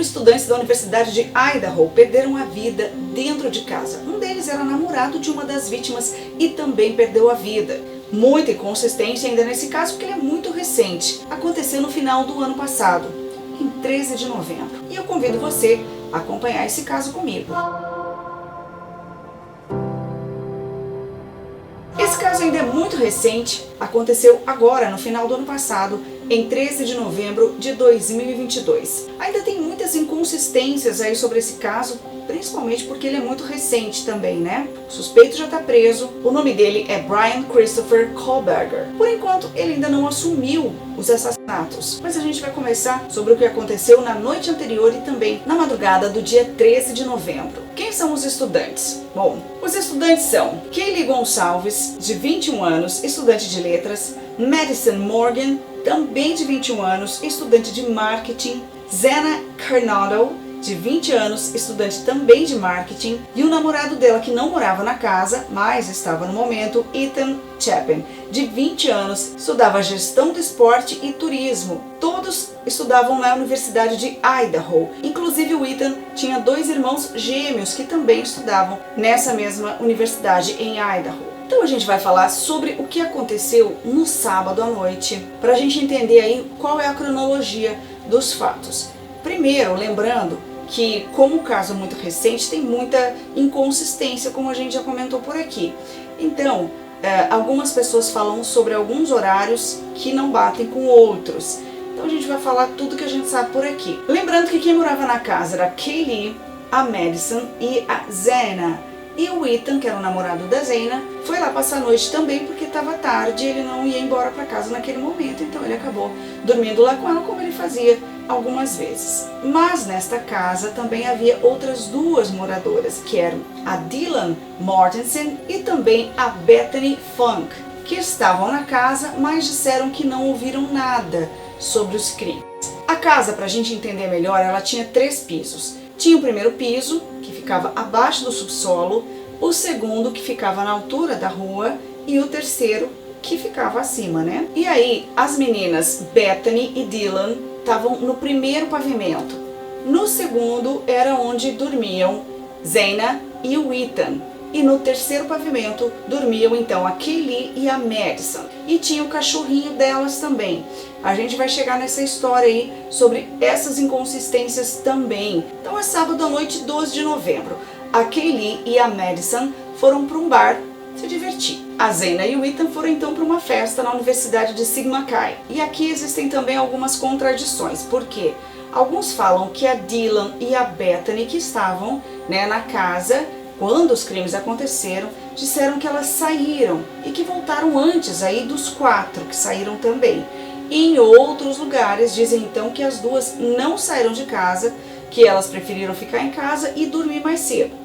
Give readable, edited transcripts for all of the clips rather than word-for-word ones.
4 estudantes da Universidade de Idaho perderam a vida dentro de casa. Um deles era namorado de uma das vítimas e também perdeu a vida. Muita inconsistência ainda nesse caso, porque ele é muito recente. Aconteceu no final do ano passado, em 13 de novembro. E eu convido você a acompanhar esse caso comigo. Esse caso ainda é muito recente, aconteceu agora, no final do ano passado, em 13 de novembro de 2022. Ainda tem muitas inconsistências aí sobre esse caso, principalmente porque ele é muito recente também, né? O suspeito já está preso, o nome dele é Brian Christopher Kohlberger. Por enquanto, ele ainda não assumiu os assassinatos, mas a gente vai conversar sobre o que aconteceu na noite anterior e também na madrugada do dia 13 de novembro. Quem são os estudantes? Bom, os estudantes são Kaylee Gonçalves, de 21 anos, estudante de letras, Madison Morgan, também de 21 anos, estudante de marketing, Zena Coronado, de 20 anos, estudante também de marketing, e o namorado dela que não morava na casa, mas estava no momento, Ethan Chapin, de 20 anos, estudava gestão do esporte e turismo. Todos estudavam na Universidade de Idaho, inclusive o Ethan tinha 2 irmãos gêmeos que também estudavam nessa mesma universidade em Idaho. Então a gente vai falar sobre o que aconteceu no sábado à noite, para a gente entender aí qual é a cronologia dos fatos. Primeiro, lembrando que, como o caso é muito recente, tem muita inconsistência, como a gente já comentou por aqui. Então, algumas pessoas falam sobre alguns horários que não batem com outros. Então a gente vai falar tudo que a gente sabe por aqui. Lembrando que quem morava na casa era a Kaylee, a Madison e a Zena. E o Ethan, que era o namorado da Zena, foi lá passar a noite também porque estava tarde e ele não ia embora para casa naquele momento, então ele acabou dormindo lá com ela, como ele fazia algumas vezes. Mas nesta casa também havia outras 2 moradoras, que eram a Dylan Mortensen e também a Bethany Funk, que estavam na casa, mas disseram que não ouviram nada sobre os crimes. A casa, para a gente entender melhor, ela tinha 3 pisos. Tinha o primeiro piso, que ficava abaixo do subsolo, o segundo, que ficava na altura da rua, e o terceiro, que ficava acima, né? E aí, as meninas Bethany e Dylan estavam no primeiro pavimento. No segundo, era onde dormiam Zena e o Ethan. E no terceiro pavimento, dormiam então a Kaylee e a Madison. E tinha o cachorrinho delas também. A gente vai chegar nessa história aí sobre essas inconsistências também. Então é sábado à noite, 12 de novembro. A Kaylee e a Madison foram para um bar se divertir. A Zena e o Ethan foram então para uma festa na Universidade de Sigma Chi. E aqui existem também algumas contradições. Por quê? Alguns falam que a Dylan e a Bethany, que estavam, né, na casa quando os crimes aconteceram, disseram que elas saíram e que voltaram antes aí dos 4 que saíram também. E em outros lugares dizem então que as 2 não saíram de casa, que elas preferiram ficar em casa e dormir mais cedo.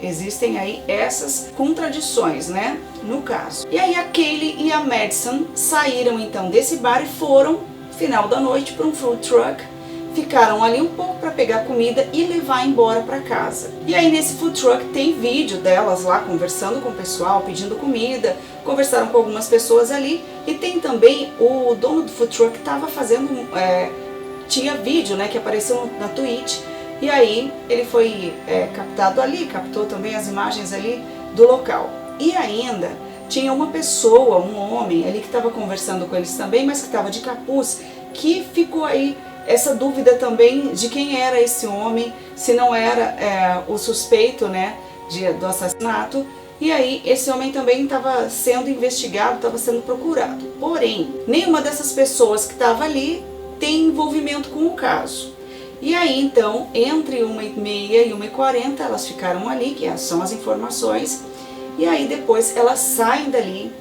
Existem aí essas contradições, né, no caso. E aí a Kaylee e a Madison saíram então desse bar e foram, final da noite, para um food truck. Ficaram ali um pouco para pegar comida e levar embora para casa. E aí nesse food truck tem vídeo delas lá conversando com o pessoal, pedindo comida, conversaram com algumas pessoas ali, e tem também o dono do food truck que estava fazendo, tinha vídeo, né, que apareceu na Twitch, e aí ele foi captado ali, captou também as imagens ali do local. E ainda tinha uma pessoa, um homem ali que estava conversando com eles também, mas que estava de capuz, que ficou aí essa dúvida também de quem era esse homem, se não era o suspeito, né, do assassinato. E aí esse homem também estava sendo investigado, estava sendo procurado. Porém, nenhuma dessas pessoas que estava ali tem envolvimento com o caso. E aí então, entre 1h30 e 1h40, elas ficaram ali, que são as informações, e aí depois elas saem dali,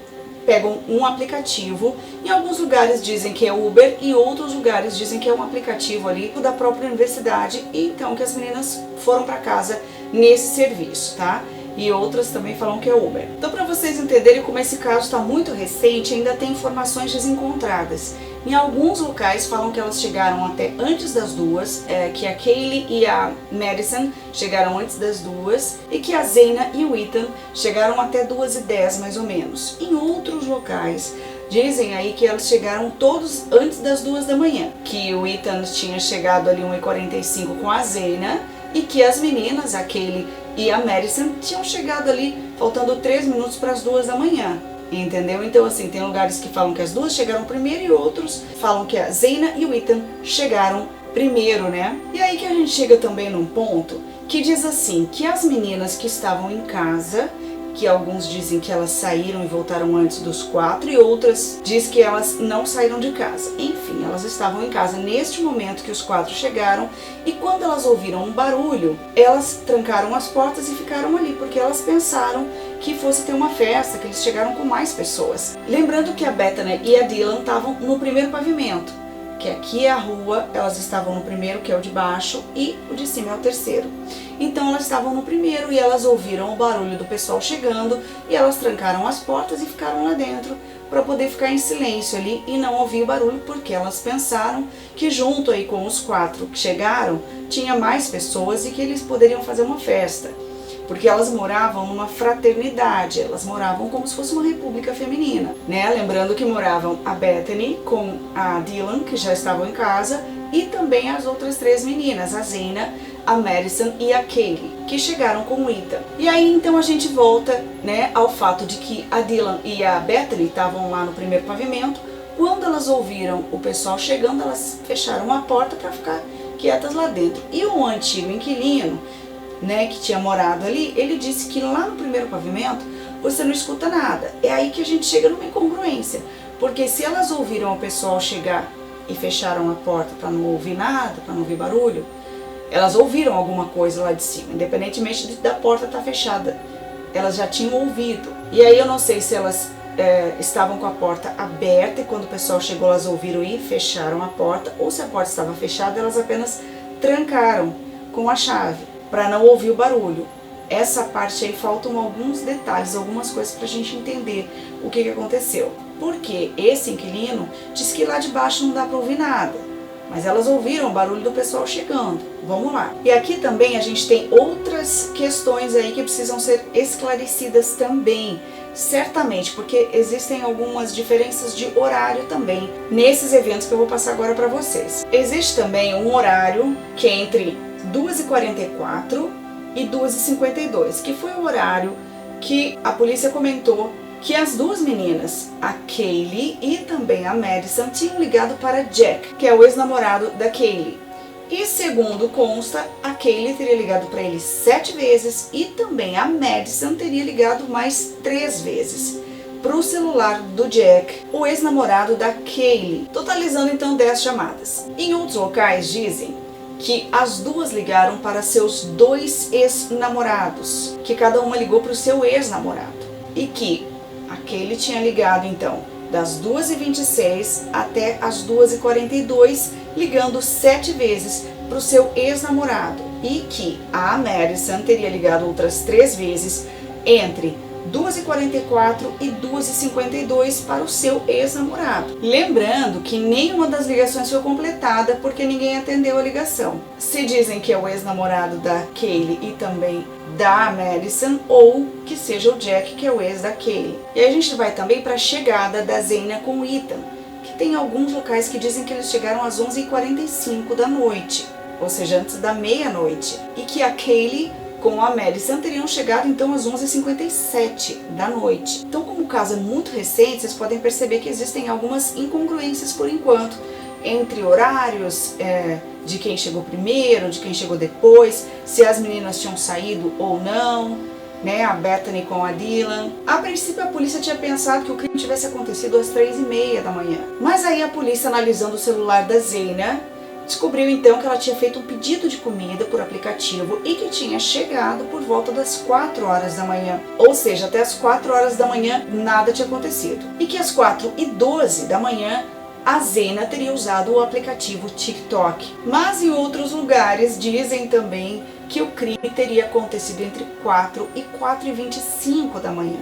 pegam um aplicativo. Em alguns lugares dizem que é Uber e outros lugares dizem que é um aplicativo ali da própria universidade, e então que as meninas foram para casa nesse serviço, tá? E outras também falam que é Uber. Então, para vocês entenderem como esse caso está muito recente, ainda tem informações desencontradas. Em alguns locais falam que elas chegaram até antes das 2, que a Kaylee e a Madison chegaram antes das 2 e que a Zena e o Ethan chegaram até 2h10 mais ou menos. Em outros locais Dizem aí que elas chegaram todos antes das 2 da manhã, que o Ethan tinha chegado ali 1h45 com a Zaina e que as meninas, a Kaylee e a Madison, tinham chegado ali faltando 3 minutos para as 2 da manhã. Entendeu? Então, assim, tem lugares que falam que as duas chegaram primeiro e outros falam que a Zaina e o Ethan chegaram primeiro, né? E aí que a gente chega também num ponto que diz assim, que as meninas que estavam em casa, que alguns dizem que elas saíram e voltaram antes dos 4 e outras diz que elas não saíram de casa. Enfim, elas estavam em casa neste momento que os 4 chegaram e quando elas ouviram um barulho, elas trancaram as portas e ficaram ali, porque elas pensaram que fosse ter uma festa, que eles chegaram com mais pessoas. Lembrando que a Bethany e a Dylan estavam no primeiro pavimento, que aqui é a rua, elas estavam no primeiro, que é o de baixo, e o de cima é o terceiro. Então elas estavam no primeiro e elas ouviram o barulho do pessoal chegando e elas trancaram as portas e ficaram lá dentro para poder ficar em silêncio ali e não ouvir o barulho, porque elas pensaram que junto aí com os 4 que chegaram, tinha mais pessoas e que eles poderiam fazer uma festa. Porque elas moravam numa fraternidade, elas moravam como se fosse uma república feminina, né? Lembrando que moravam a Bethany com a Dylan, que já estavam em casa, e também as outras 3 meninas, a Zaina, a Madison e a Kaylee, que chegaram com o Ethan. E aí então a gente volta, né, ao fato de que a Dylan e a Bethany estavam lá no primeiro pavimento. Quando elas ouviram o pessoal chegando, elas fecharam a porta para ficar quietas lá dentro. E o antigo inquilino, né, que tinha morado ali, ele disse que lá no primeiro pavimento você não escuta nada. É aí que a gente chega numa incongruência, porque se elas ouviram o pessoal chegar e fecharam a porta para não ouvir nada, para não ouvir barulho, elas ouviram alguma coisa lá de cima, independentemente da porta estar fechada, elas já tinham ouvido. E aí eu não sei se elas estavam com a porta aberta e quando o pessoal chegou elas ouviram e fecharam a porta, ou se a porta estava fechada elas apenas trancaram com a chave para não ouvir o barulho. Essa parte aí faltam alguns detalhes, algumas coisas para a gente entender o que aconteceu. Porque esse inquilino disse que lá de baixo não dá para ouvir nada, mas elas ouviram o barulho do pessoal chegando. Vamos lá. E aqui também a gente tem outras questões aí que precisam ser esclarecidas também, certamente, porque existem algumas diferenças de horário também nesses eventos que eu vou passar agora para vocês. Existe também um horário que é entre 2h44 e 2h52, que foi o horário que a polícia comentou que as 2 meninas, a Kaylee e também a Madison, tinham ligado para Jack, que é o ex-namorado da Kaylee. E segundo consta, a Kaylee teria ligado para ele 7 vezes e também a Madison teria ligado mais 3 vezes para o celular do Jack, o ex-namorado da Kaylee, totalizando então 10 chamadas. Em outros locais dizem que as 2 ligaram para seus 2 ex-namorados, que cada uma ligou para o seu ex-namorado, e que a Kaylee tinha ligado então das 2h26 até as 2h42, ligando 7 vezes para o seu ex-namorado, e que a Madison teria ligado outras 3 vezes entre 2h44 e 2h52 para o seu ex-namorado. Lembrando que nenhuma das ligações foi completada porque ninguém atendeu a ligação. Se dizem que é o ex-namorado da Kaylee e também da Madison, ou que seja o Jack, que é o ex da Kaylee. E aí a gente vai também para a chegada da Zaina com o Ethan, que tem alguns locais que dizem que eles chegaram às 11h45 da noite, ou seja, antes da meia-noite, e que a Kaylee com a Madison teriam chegado então às 11h57 da noite. Então, como o caso é muito recente, vocês podem perceber que existem algumas incongruências por enquanto, entre horários de quem chegou primeiro, de quem chegou depois, se as meninas tinham saído ou não, né, a Bethany com a Dylan. A princípio a polícia tinha pensado que o crime tivesse acontecido às 3h30 da manhã, mas aí a polícia, analisando o celular da Zaina, descobriu então que ela tinha feito um pedido de comida por aplicativo e que tinha chegado por volta das 4 horas da manhã. Ou seja, até as 4 horas da manhã nada tinha acontecido. E que às 4h12 da manhã a Zaina teria usado o aplicativo TikTok. Mas em outros lugares dizem também que o crime teria acontecido entre 4 e 4h25 da manhã.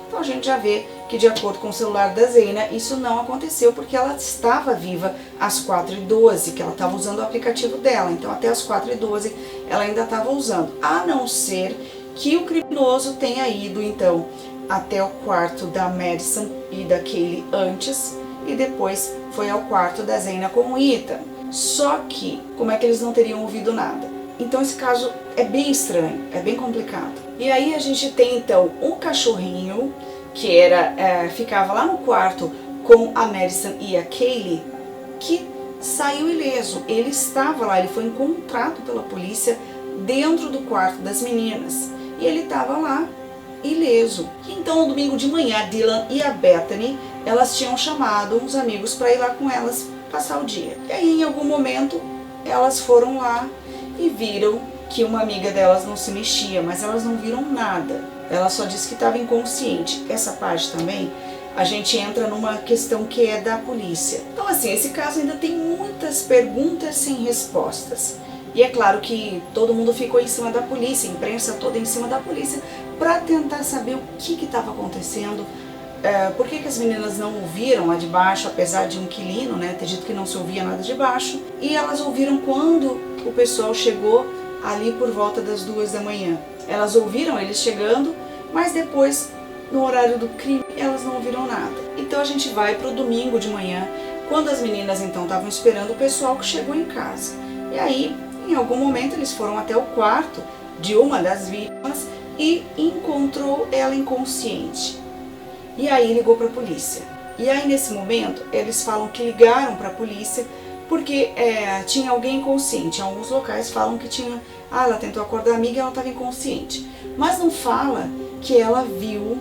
Então a gente já vê que, de acordo com o celular da Zaina, isso não aconteceu porque ela estava viva às 4h12, que ela estava usando o aplicativo dela. Então até às 4h12 ela ainda estava usando, a não ser que o criminoso tenha ido então até o quarto da Madison e da Kaylee antes e depois foi ao quarto da Zeina com o Ethan. Só que, como é que eles não teriam ouvido nada? Então esse caso é bem estranho, é bem complicado. E aí a gente tem então um cachorrinho que ficava lá no quarto com a Madison e a Kaylee, que saiu ileso. Ele estava lá, ele foi encontrado pela polícia dentro do quarto das meninas e ele estava lá ileso. Então no domingo de manhã, a Dylan e a Bethany, elas tinham chamado uns amigos para ir lá com elas passar o dia. E aí em algum momento elas foram lá e viram que uma amiga delas não se mexia, mas elas não viram nada. Ela só disse que estava inconsciente. Essa parte também a gente entra numa questão que é da polícia. Então assim, esse caso ainda tem muitas perguntas sem respostas. E é claro que todo mundo ficou em cima da polícia, a imprensa toda em cima da polícia, para tentar saber o que estava acontecendo, por que as meninas não ouviram lá de baixo, apesar de um inquilino, né, ter dito que não se ouvia nada de baixo, e elas ouviram quando o pessoal chegou ali por volta das 2 da manhã. Elas ouviram eles chegando, mas depois, no horário do crime, elas não ouviram nada. Então a gente vai para o domingo de manhã, quando as meninas então estavam esperando o pessoal que chegou em casa. E aí, em algum momento, eles foram até o quarto de uma das vítimas e encontrou ela inconsciente. E aí ligou para a polícia. E aí nesse momento eles falam que ligaram para a polícia porque tinha alguém inconsciente. Em alguns locais falam que tinha, ela tentou acordar a amiga e ela estava inconsciente. Mas não fala que ela viu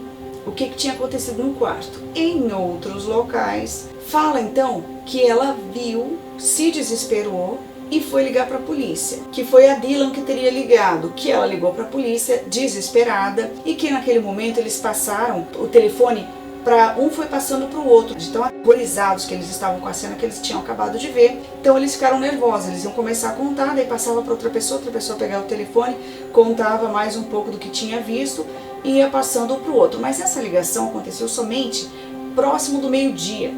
o que tinha acontecido no quarto. Em outros locais fala então que ela viu, se desesperou e foi ligar para a polícia, que foi a Dylan que teria ligado, que ela ligou para a polícia desesperada e que naquele momento eles passaram o telefone para um, foi passando para o outro, de tão aterrorizados que eles estavam com a cena que eles tinham acabado de ver. Então eles ficaram nervosos, eles iam começar a contar, daí passava para outra pessoa pegava o telefone, contava mais um pouco do que tinha visto e ia passando para o outro. Mas essa ligação aconteceu somente próximo do meio-dia,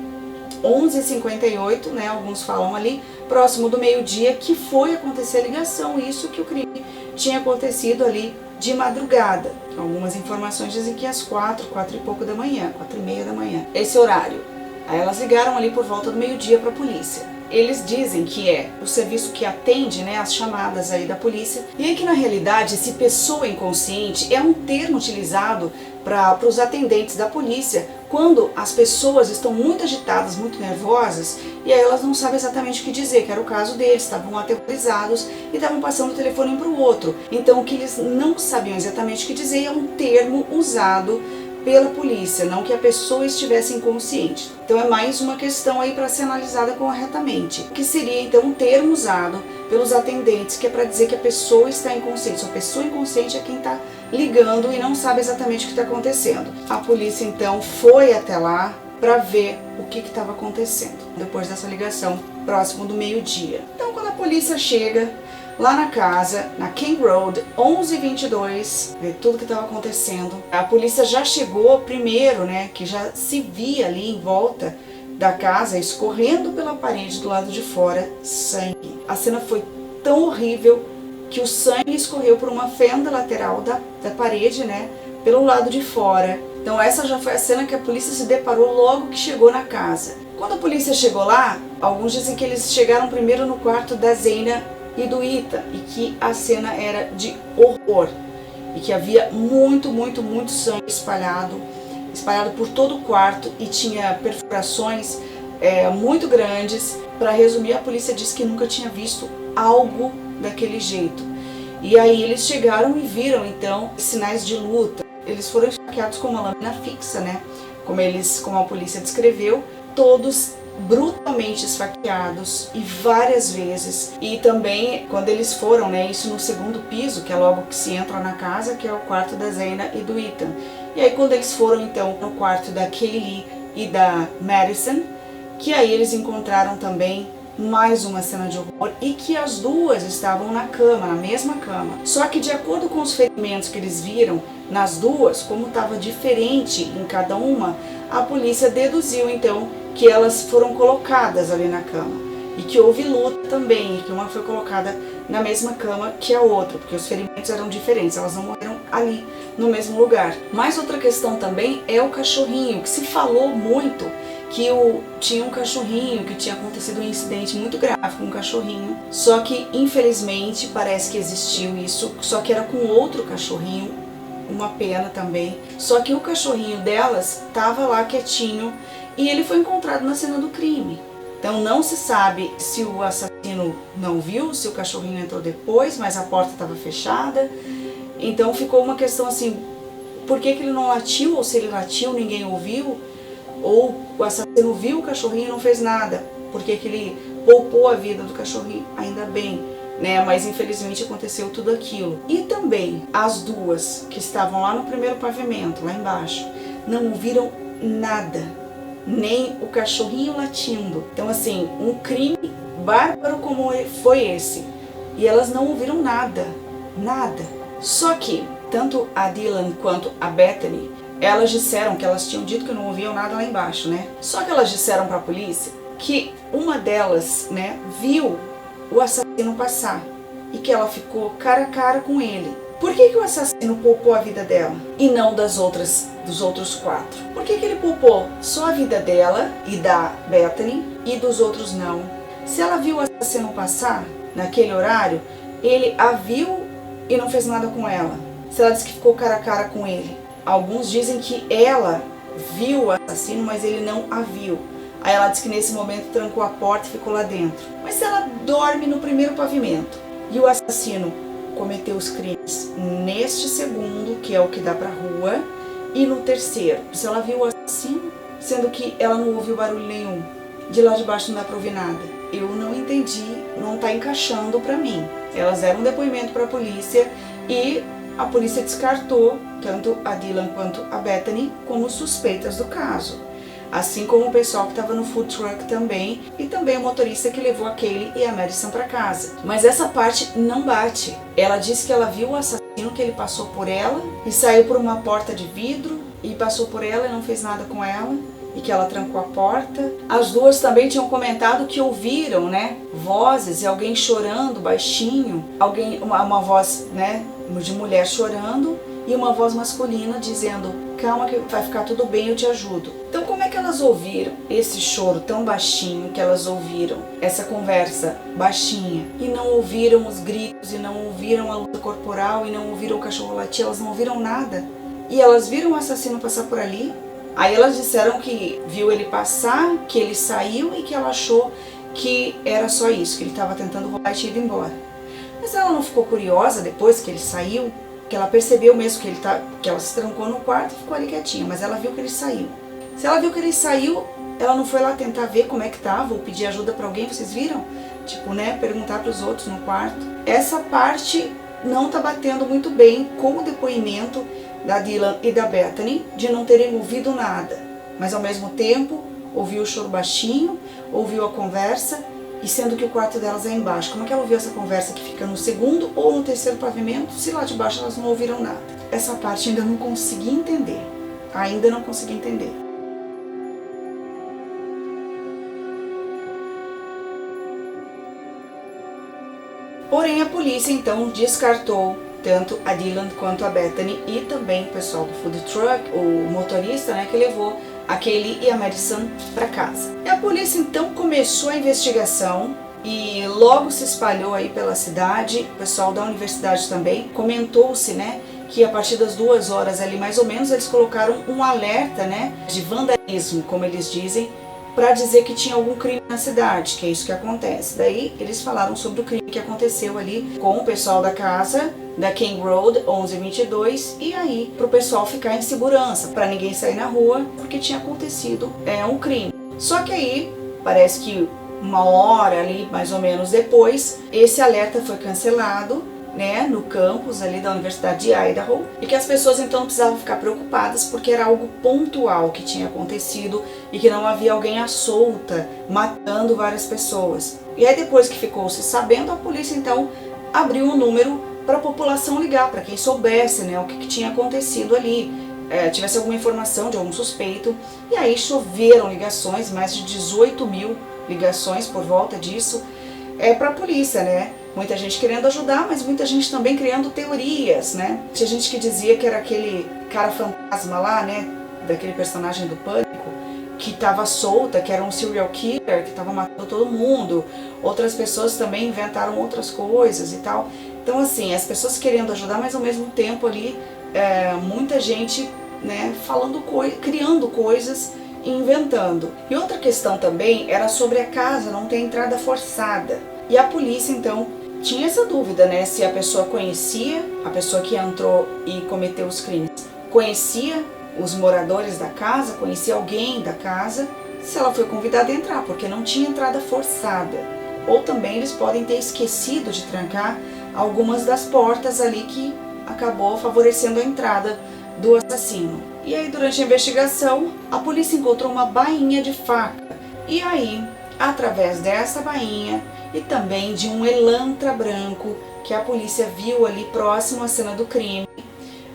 11h58, né, alguns falam ali, próximo do meio-dia que foi acontecer a ligação, isso que o crime tinha acontecido ali de madrugada. Algumas informações dizem que às 4 e pouco da manhã, 4h30 da manhã, esse horário. Aí elas ligaram ali por volta do meio-dia para a polícia. Eles dizem que é o serviço que atende, né, as chamadas aí da polícia. E aí que na realidade esse pessoa inconsciente é um termo utilizado para os atendentes da polícia quando as pessoas estão muito agitadas, muito nervosas, e aí elas não sabem exatamente o que dizer, que era o caso deles, estavam aterrorizados e estavam passando o telefone um para o outro. Então o que eles não sabiam exatamente o que dizer é um termo usado pela polícia, não que a pessoa estivesse inconsciente. Então é mais uma questão aí para ser analisada corretamente. Que seria então um termo usado pelos atendentes, que é para dizer que a pessoa está inconsciente. A pessoa inconsciente é quem está ligando e não sabe exatamente o que está acontecendo. A polícia então foi até lá para ver o que estava acontecendo depois dessa ligação, próximo do meio-dia. Então quando a polícia chega lá na casa, na King Road, 11h22, ver tudo que estava acontecendo. A polícia já chegou primeiro, né, que já se via ali em volta da casa, escorrendo pela parede do lado de fora, sangue. A cena foi tão horrível que o sangue escorreu por uma fenda lateral da parede, né, pelo lado de fora. Então essa já foi a cena que a polícia se deparou logo que chegou na casa. Quando a polícia chegou lá, alguns dizem que eles chegaram primeiro no quarto da Zeina e do Ethan, e que a cena era de horror, e que havia muito sangue espalhado por todo o quarto, e tinha perfurações muito grandes. Para resumir, a polícia disse que nunca tinha visto algo daquele jeito. E aí eles chegaram e viram então sinais de luta. Eles foram esfaqueados com uma lâmina fixa, né? Como a polícia descreveu, todos brutalmente esfaqueados e várias vezes. E também quando eles foram, né, isso no segundo piso, que é logo que se entra na casa, que é o quarto da Zeina e do Ethan. E aí quando eles foram então no quarto da Kaylee e da Madison, que aí eles encontraram também mais uma cena de horror, e que as duas estavam na cama, na mesma cama. Só que de acordo com os ferimentos que eles viram nas duas, como estava diferente em cada uma, a polícia deduziu então que elas foram colocadas ali na cama. e que houve luta também, e que uma foi colocada na mesma cama que a outra, porque os ferimentos eram diferentes, elas não morreram ali no mesmo lugar. Mas outra questão também é o cachorrinho, que se falou muito que tinha um cachorrinho, que tinha acontecido um incidente muito grave com um cachorrinho, só que infelizmente parece que existiu isso, só que era com outro cachorrinho, uma pena também, só que o cachorrinho delas estava lá quietinho e ele foi encontrado na cena do crime. Então não se sabe se o assassino não viu, se o cachorrinho entrou depois, mas a porta estava fechada. Então ficou uma questão assim, por que ele não latiu, ou se ele latiu ninguém ouviu, ou o assassino viu o cachorrinho e não fez nada, por que ele poupou a vida do cachorrinho, ainda bem, né? Mas infelizmente aconteceu tudo aquilo. E também as duas que estavam lá no primeiro pavimento, lá embaixo, não ouviram nada, nem o cachorrinho latindo. Então assim, um crime bárbaro como foi esse, e elas não ouviram nada, nada. Só que tanto a Dylan quanto a Bethany, elas disseram que elas tinham dito que não ouviam nada lá embaixo, né? Só que elas disseram para a polícia que uma delas, né, viu o assassino passar e que ela ficou cara a cara com ele. Por que o assassino poupou a vida dela e não dos outros 4? Por que ele poupou só a vida dela e da Bethany e dos outros não? Se ela viu o assassino passar naquele horário, ele a viu e não fez nada com ela. Se ela disse que ficou cara a cara com ele, alguns dizem que ela viu o assassino, mas ele não a viu. Aí ela diz que nesse momento trancou a porta e ficou lá dentro. Mas se ela dorme no primeiro pavimento e o assassino cometeu os crimes neste segundo, que é o que dá pra rua, e no terceiro, se ela viu o assassino, sendo que ela não ouviu barulho nenhum, de lá de baixo não dá pra ouvir nada. Eu não entendi, não tá encaixando pra mim. Elas deram um depoimento pra polícia e a polícia descartou tanto a Dylan quanto a Bethany como suspeitas do caso. Assim como o pessoal que estava no food truck também, e também o motorista que levou a Kaylee e a Madison para casa. Mas essa parte não bate. Ela disse que ela viu o assassino, que ele passou por ela e saiu por uma porta de vidro e passou por ela e não fez nada com ela, e que ela trancou a porta. As duas também tinham comentado que ouviram, né, vozes e alguém chorando baixinho, uma voz, né, de mulher chorando e uma voz masculina dizendo: calma que vai ficar tudo bem, eu te ajudo. Então como é que elas ouviram esse choro tão baixinho, que elas ouviram essa conversa baixinha e não ouviram os gritos e não ouviram a luta corporal e não ouviram o cachorro latir? Elas não ouviram nada. E elas viram o assassino passar por ali. Aí elas disseram que viu ele passar, que ele saiu e que ela achou que era só isso, que ele estava tentando roubar e tinha ido embora. Mas ela não ficou curiosa depois que ele saiu? Que ela percebeu mesmo que ela se trancou no quarto e ficou ali quietinha, mas ela viu que ele saiu. Se ela viu que ele saiu, ela não foi lá tentar ver como é que tava ou pedir ajuda pra alguém, vocês viram? Tipo, né, perguntar pros outros no quarto. Essa parte não tá batendo muito bem com o depoimento da Dylan e da Bethany de não terem ouvido nada, mas ao mesmo tempo ouviu o choro baixinho, ouviu a conversa, e sendo que o quarto delas é embaixo. Como é que ela ouviu essa conversa que fica no segundo ou no terceiro pavimento, se lá de baixo elas não ouviram nada? Essa parte ainda não consegui entender. Ainda não consegui entender. Porém, a polícia então descartou tanto a Dylan quanto a Bethany e também o pessoal do food truck, o motorista, né, que levou a Kaylee e a Madison para casa. E a polícia então começou a investigação e logo se espalhou aí pela cidade. O pessoal da universidade também comentou-se, né, que a partir das 2 horas ali mais ou menos eles colocaram um alerta, né, de vandalismo, como eles dizem, para dizer que tinha algum crime na cidade, que é isso que acontece. Daí eles falaram sobre o crime que aconteceu ali com o pessoal da casa da King Road 1122, e aí pro pessoal ficar em segurança, para ninguém sair na rua, porque tinha acontecido um crime. Só que aí parece que 1 hora ali mais ou menos depois, esse alerta foi cancelado, né, no campus ali da Universidade de Idaho, e que as pessoas então não precisavam ficar preocupadas porque era algo pontual que tinha acontecido e que não havia alguém à solta matando várias pessoas. E aí depois que ficou-se sabendo, a polícia então abriu um número para a população ligar, para quem soubesse, né, o que tinha acontecido ali, tivesse alguma informação de algum suspeito. E aí choveram ligações, mais de 18 mil ligações por volta disso, para a polícia, né? Muita gente querendo ajudar, mas muita gente também criando teorias, né? Tinha gente que dizia que era aquele cara fantasma lá, né? Daquele personagem do Pânico, que estava solta, que era um serial killer, que estava matando todo mundo. Outras pessoas também inventaram outras coisas e tal. Então, assim, as pessoas querendo ajudar, mas ao mesmo tempo ali, muita gente, né, criando coisas e inventando. E outra questão também era sobre a casa não ter entrada forçada. E a polícia, então, tinha essa dúvida, né, se a pessoa conhecia, a pessoa que entrou e cometeu os crimes, conhecia os moradores da casa, conhecia alguém da casa, se ela foi convidada a entrar, porque não tinha entrada forçada. Ou também eles podem ter esquecido de trancar algumas das portas ali que acabou favorecendo a entrada do assassino. E aí, durante a investigação, a polícia encontrou uma bainha de faca. E aí, através dessa bainha e também de um elantra branco que a polícia viu ali próximo à cena do crime,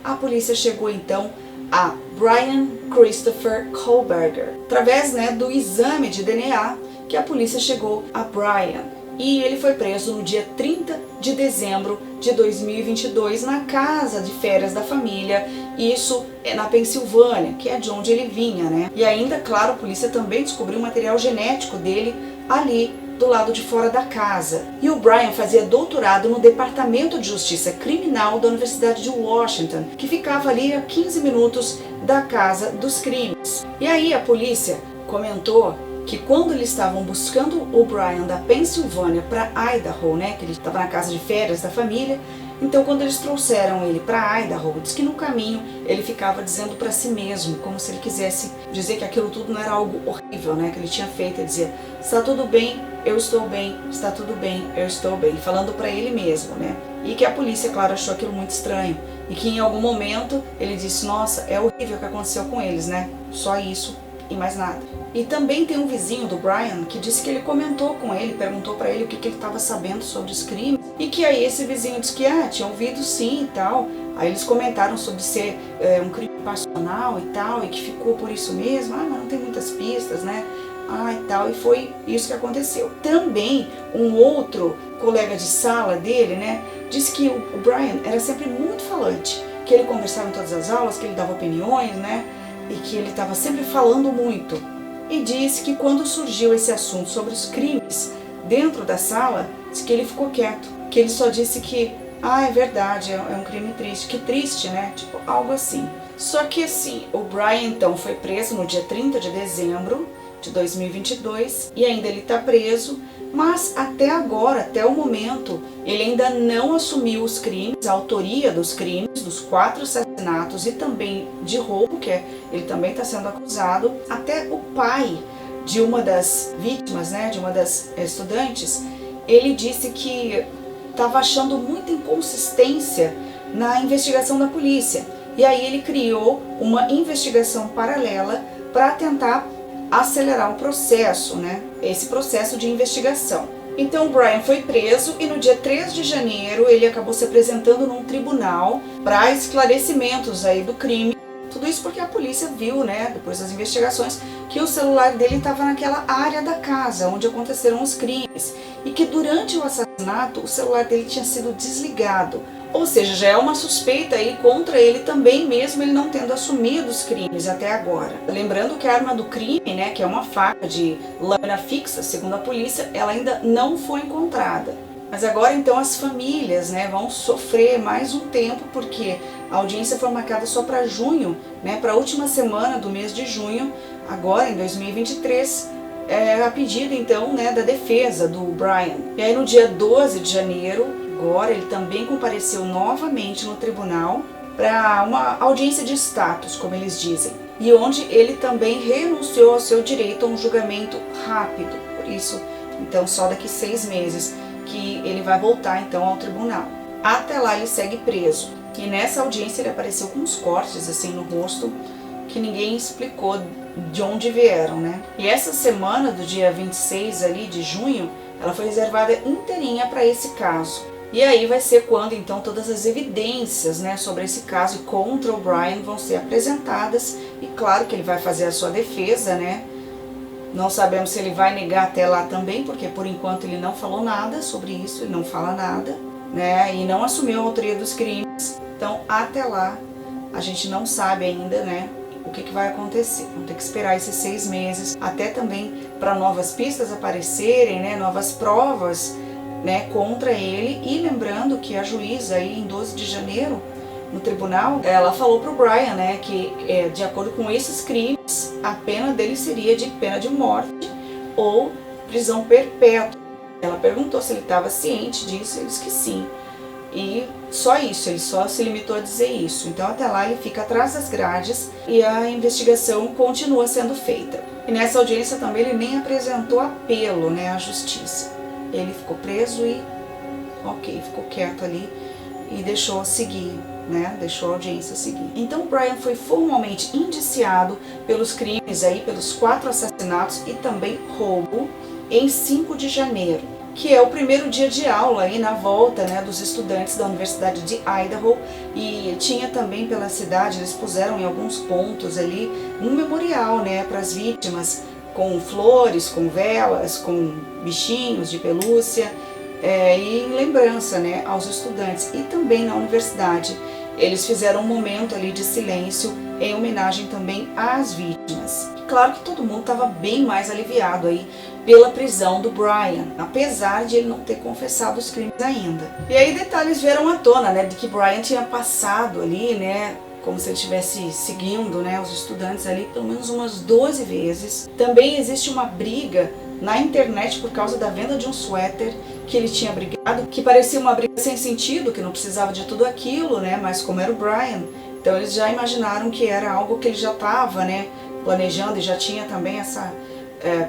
a polícia chegou então a Brian Christopher Kohlberger, através, né, do exame de DNA que a polícia chegou a Brian. E ele foi preso no dia 30 de dezembro de 2022 na casa de férias da família, isso é na Pensilvânia, que é de onde ele vinha, né? E ainda, claro, a polícia também descobriu o material genético dele ali do lado de fora da casa. E o Brian fazia doutorado no Departamento de Justiça Criminal da Universidade de Washington, que ficava ali a 15 minutos da casa dos crimes. E aí a polícia comentou que quando eles estavam buscando o Brian da Pensilvânia para Idaho, né, que ele estava na casa de férias da família, então quando eles trouxeram ele para Idaho, diz que no caminho ele ficava dizendo para si mesmo, como se ele quisesse dizer que aquilo tudo não era algo horrível, né, que ele tinha feito. Ele dizia: está tudo bem, eu estou bem, está tudo bem, eu estou bem, falando para ele mesmo, né? E que a polícia, claro, achou aquilo muito estranho e que em algum momento ele disse: nossa, é horrível o que aconteceu com eles, né? Só isso e mais nada. E também tem um vizinho do Brian que disse que ele comentou com ele, perguntou para ele o que ele estava sabendo sobre os crimes, e que aí esse vizinho disse que tinha ouvido sim e tal. Aí eles comentaram sobre ser um crime passional e tal, e que ficou por isso mesmo, mas não tem muitas pistas, né? E tal, e foi isso que aconteceu. Também um outro colega de sala dele, né, disse que o Brian era sempre muito falante, que ele conversava em todas as aulas, que ele dava opiniões, né, e que ele estava sempre falando muito. E disse que quando surgiu esse assunto sobre os crimes dentro da sala, disse que ele ficou quieto, que ele só disse que, é verdade, é um crime triste, que triste, né, tipo, algo assim. Só que assim, o Brian então foi preso no dia 30 de dezembro de 2022 e ainda ele está preso, mas até agora, até o momento, ele ainda não assumiu os crimes, a autoria dos crimes, dos 4 assassinatos e também de roubo, que ele também está sendo acusado. Até o pai de uma das vítimas, né, de uma das estudantes, ele disse que estava achando muita inconsistência na investigação da polícia. E aí ele criou uma investigação paralela para tentar acelerar o processo, né? Esse processo de investigação. Então o Brian foi preso e no dia 3 de janeiro ele acabou se apresentando num tribunal para esclarecimentos aí do crime. Tudo isso porque a polícia viu, né, depois das investigações, que o celular dele estava naquela área da casa onde aconteceram os crimes e que durante o assassinato o celular dele tinha sido desligado. Ou seja, já é uma suspeita aí contra ele também, mesmo ele não tendo assumido os crimes até agora. Lembrando que a arma do crime, né, que é uma faca de lâmina fixa, segundo a polícia, ela ainda não foi encontrada. Mas agora então as famílias, né, vão sofrer mais um tempo, porque a audiência foi marcada só para junho, né, para a última semana do mês de junho, agora em 2023, a pedido então, né, da defesa do Brian. E aí no dia 12 de janeiro, agora ele também compareceu novamente no tribunal para uma audiência de status, como eles dizem, e onde ele também renunciou ao seu direito a um julgamento rápido. Por isso, então, só daqui 6 meses que ele vai voltar então ao tribunal. Até lá ele segue preso. E nessa audiência ele apareceu com uns cortes assim no rosto que ninguém explicou de onde vieram, né? E essa semana do dia 26 ali de junho, ela foi reservada inteirinha para esse caso. E aí vai ser quando então todas as evidências, né, sobre esse caso e contra o Brian vão ser apresentadas, e claro que ele vai fazer a sua defesa, né? Não sabemos se ele vai negar até lá também, porque por enquanto ele não falou nada sobre isso, ele não fala nada, né? E não assumiu a autoria dos crimes. Então, até lá, a gente não sabe ainda, né, o que vai acontecer. Vamos ter que esperar esses 6 meses, até também para novas pistas aparecerem, né, novas provas, né, contra ele. E lembrando que a juíza aí em 12 de janeiro, no tribunal, ela falou pro Brian, né, que de acordo com esses crimes, a pena dele seria de pena de morte ou prisão perpétua. Ela perguntou se ele estava ciente disso, ele disse que sim. E só isso, ele só se limitou a dizer isso. Então até lá ele fica atrás das grades e a investigação continua sendo feita. E nessa audiência também ele nem apresentou apelo, né, à justiça. Ele ficou preso e ficou quieto ali e deixou seguir, né, deixou a audiência seguir. Então o Brian foi formalmente indiciado pelos crimes aí, pelos 4 assassinatos e também roubo em 5 de janeiro. Que é o primeiro dia de aula aí na volta, né, dos estudantes da Universidade de Idaho, e tinha também pela cidade, eles puseram em alguns pontos ali um memorial, né, para as vítimas, com flores, com velas, com bichinhos de pelúcia, e em lembrança, né, aos estudantes. E também na universidade eles fizeram um momento ali de silêncio em homenagem também às vítimas. Claro que todo mundo estava bem mais aliviado aí pela prisão do Brian, apesar de ele não ter confessado os crimes ainda. E aí detalhes vieram à tona, né, de que Brian tinha passado ali, né, como se ele estivesse seguindo, né, os estudantes ali pelo menos umas 12 vezes. Também existe uma briga na internet por causa da venda de um suéter que ele tinha brigado, que parecia uma briga sem sentido, que não precisava de tudo aquilo, né, mas como era o Brian, então eles já imaginaram que era algo que ele já estava, né, planejando, e já tinha também essa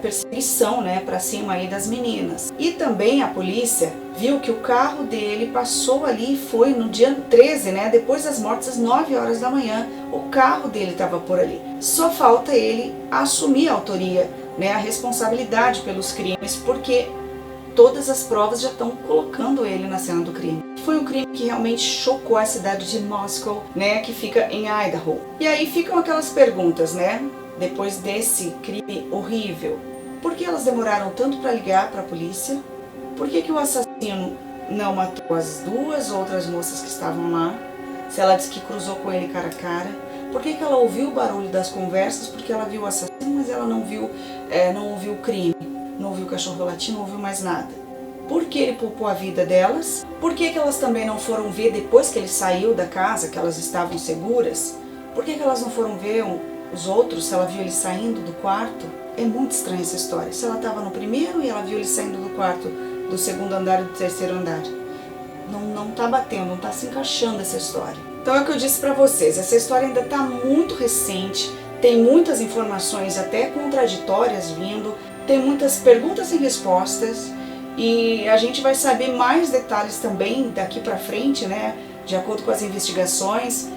perseguição, né, para cima aí das meninas. E também a polícia viu que o carro dele passou ali, foi no dia 13, né, depois das mortes, às 9 horas da manhã, o carro dele estava por ali. Só falta ele assumir a autoria, né, a responsabilidade pelos crimes, porque todas as provas já estão colocando ele na cena do crime. Foi um crime que realmente chocou a cidade de Moscow, né, que fica em Idaho. E aí ficam aquelas perguntas, né, depois desse crime horrível. Por que elas demoraram tanto para ligar para a polícia? Por que o assassino não matou as 2 outras moças que estavam lá? Se ela disse que cruzou com ele cara a cara. Por que ela ouviu o barulho das conversas? Porque ela viu o assassino, mas ela não viu o crime. Não ouviu o cachorro latir, não ouviu mais nada. Por que ele poupou a vida delas? Por que elas também não foram ver depois que ele saiu da casa, que elas estavam seguras? Por que elas não foram ver os outros, se ela viu ele saindo do quarto? É muito estranha essa história. Se ela estava no primeiro e ela viu ele saindo do quarto, do segundo andar e do terceiro andar. Não tá batendo, não tá se encaixando essa história. Então é o que eu disse para vocês, essa história ainda está muito recente, tem muitas informações até contraditórias vindo, tem muitas perguntas e respostas, e a gente vai saber mais detalhes também daqui para frente, né, de acordo com as investigações,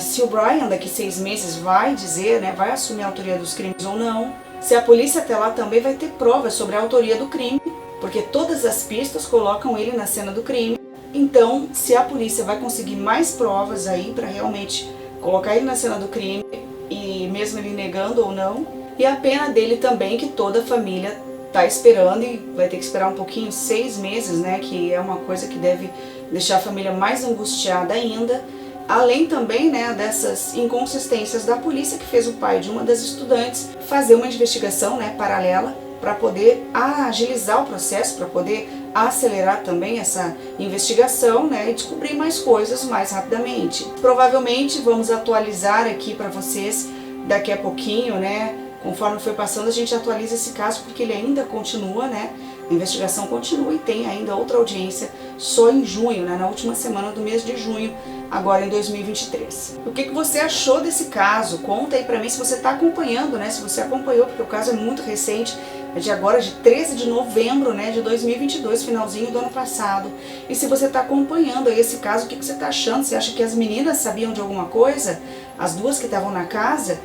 se o Brian daqui 6 meses vai dizer, né, vai assumir a autoria dos crimes ou não, se a polícia até lá também vai ter provas sobre a autoria do crime, porque todas as pistas colocam ele na cena do crime. Então, se a polícia vai conseguir mais provas aí para realmente colocar ele na cena do crime, e mesmo ele negando ou não, e a pena dele também, que toda a família está esperando e vai ter que esperar um pouquinho, 6 meses, né, que é uma coisa que deve deixar a família mais angustiada ainda, além também, né, dessas inconsistências da polícia, que fez o pai de uma das estudantes fazer uma investigação, né, paralela, para poder agilizar o processo, para poder acelerar também essa investigação, né, e descobrir mais coisas mais rapidamente. Provavelmente vamos atualizar aqui para vocês daqui a pouquinho, né, conforme foi passando a gente atualiza esse caso, porque ele ainda continua, né, a investigação continua e tem ainda outra audiência só em junho, né, na última semana do mês de junho, agora em 2023. O que você achou desse caso? Conta aí pra mim se você está acompanhando, né? Se você acompanhou, porque o caso é muito recente, é de agora, de 13 de novembro, né, de 2022, finalzinho do ano passado. E se você está acompanhando aí esse caso, o que você está achando? Você acha que as meninas sabiam de alguma coisa? As 2 que estavam na casa,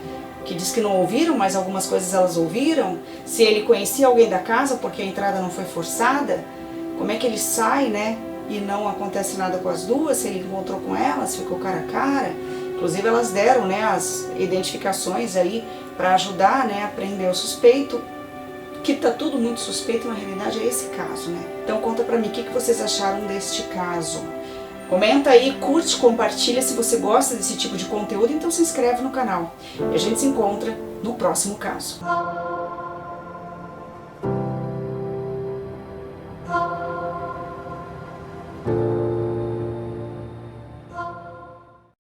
que diz que não ouviram, mas algumas coisas elas ouviram? Se ele conhecia alguém da casa porque a entrada não foi forçada? Como é que ele sai, né? E não acontece nada com as 2, se ele encontrou com elas, ficou cara a cara. Inclusive elas deram, né, as identificações aí para ajudar, né, a prender o suspeito. que tá tudo muito suspeito, na realidade é esse caso, né? Então conta pra mim o que vocês acharam deste caso. Comenta aí, curte, compartilha se você gosta desse tipo de conteúdo, então se inscreve no canal. E a gente se encontra no próximo caso.